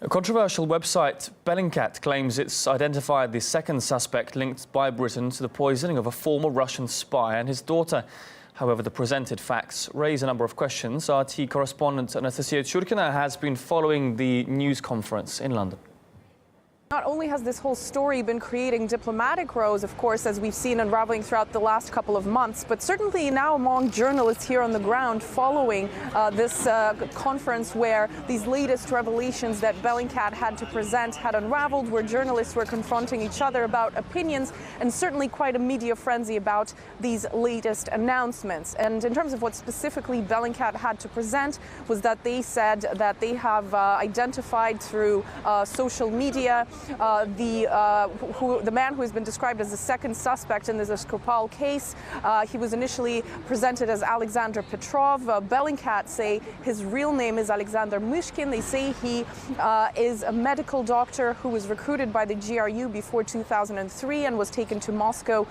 A controversial website, Bellingcat, claims it's identified the second suspect linked by Britain to the poisoning of a former Russian spy and his daughter. However, the presented facts raise a number of questions. RT correspondent Anastasia Churkina has been following the news conference in London. Not only has this whole story been creating diplomatic rows, of course, as we've seen unraveling throughout the last couple of months, but certainly now among journalists here on the ground following this conference where these latest revelations that Bellingcat had to present had unraveled, where journalists were confronting each other about opinions, and certainly quite a media frenzy about these latest announcements. And in terms of what specifically Bellingcat had to present was that they said that they have identified through social media the man who has been described as the second suspect in this Skripal case. He was initially presented as Alexander Petrov. Bellingcat say his real name is Alexander Myshkin. They say he is a medical doctor who was recruited by the GRU before 2003 and was taken to Moscow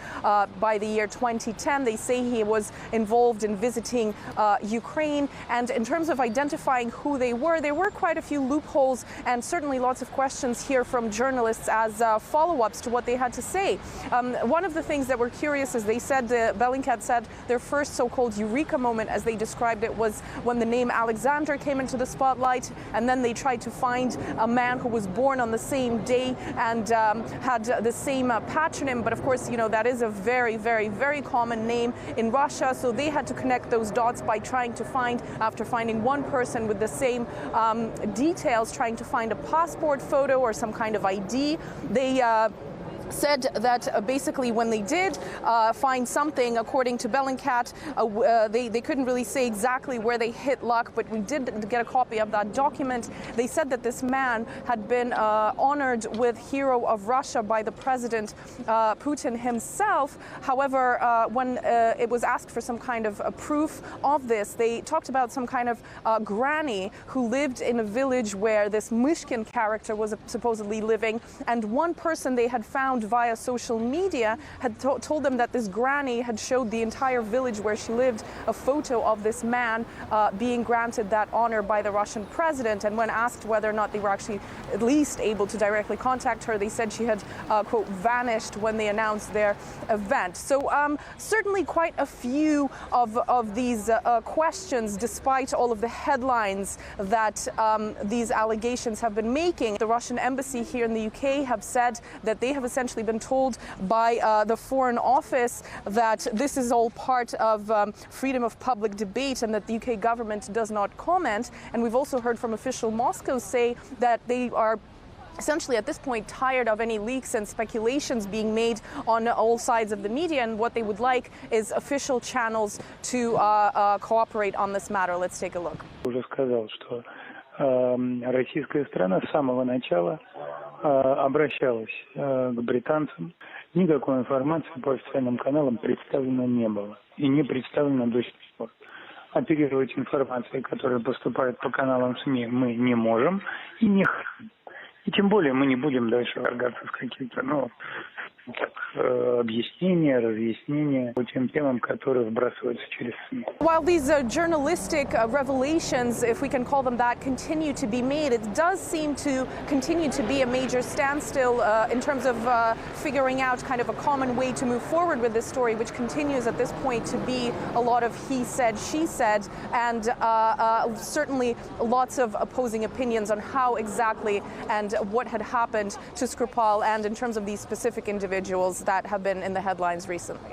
by the year 2010. They say he was involved in visiting Ukraine. And in terms of identifying who they were, there were quite a few loopholes and certainly lots of questions here from journalists as follow-ups to what they had to say. One of the things that were curious is they said, Bellingcat said their first so-called eureka moment, as they described it, was when the name Alexander came into the spotlight, and then they tried to find a man who was born on the same day and had the same patronym. But of course, you know, that is a very, very, very common name in Russia. So they had to connect those dots by trying to find, after finding one person with the same details, trying to find a passport photo or some kind of ID. They said that basically when they did find something, according to Bellingcat, they couldn't really say exactly where they hit luck, but we did get a copy of that document. They said that this man had been honored with Hero of Russia by the President Putin himself. However, when it was asked for some kind of proof of this, they talked about some kind of granny who lived in a village where this Myshkin character was supposedly living, and one person they had found via social media had told them that this granny had showed the entire village where she lived a photo of this man being granted that honor by the Russian president. And when asked whether or not they were actually at least able to directly contact her, they said she had, quote, vanished when they announced their event. So certainly quite a few of these questions, despite all of the headlines that these allegations have been making. The Russian embassy here in the UK have said that they have essentially been told by the Foreign Office that this is all part of freedom of public debate and that the UK government does not comment. And we've also heard from official Moscow say that they are essentially at this point tired of any leaks and speculations being made on all sides of the media, and what they would like is official channels to cooperate on this matter. Let's take a look. Уже сказал, что российская страна с самого начала обращалась к британцам. Никакой информации по официальным каналам представлено не было и не представлено до сих пор. Оперировать информацией, которая поступает по каналам СМИ, мы не можем и не хотим. И тем более мы не будем дальше вторгаться в какие-то, объяснения, разъяснения по тем темам, которые вбрасываются через СМИ. While these journalistic revelations, if we can call them that, continue to be made, it does seem to continue to be a major standstill in terms of figuring out kind of a common way to move forward with this story, which continues at this point to be a lot of he said, she said, and certainly lots of opposing opinions on how exactly and what had happened to Skripal and in terms of these specific individuals that have been in the headlines recently.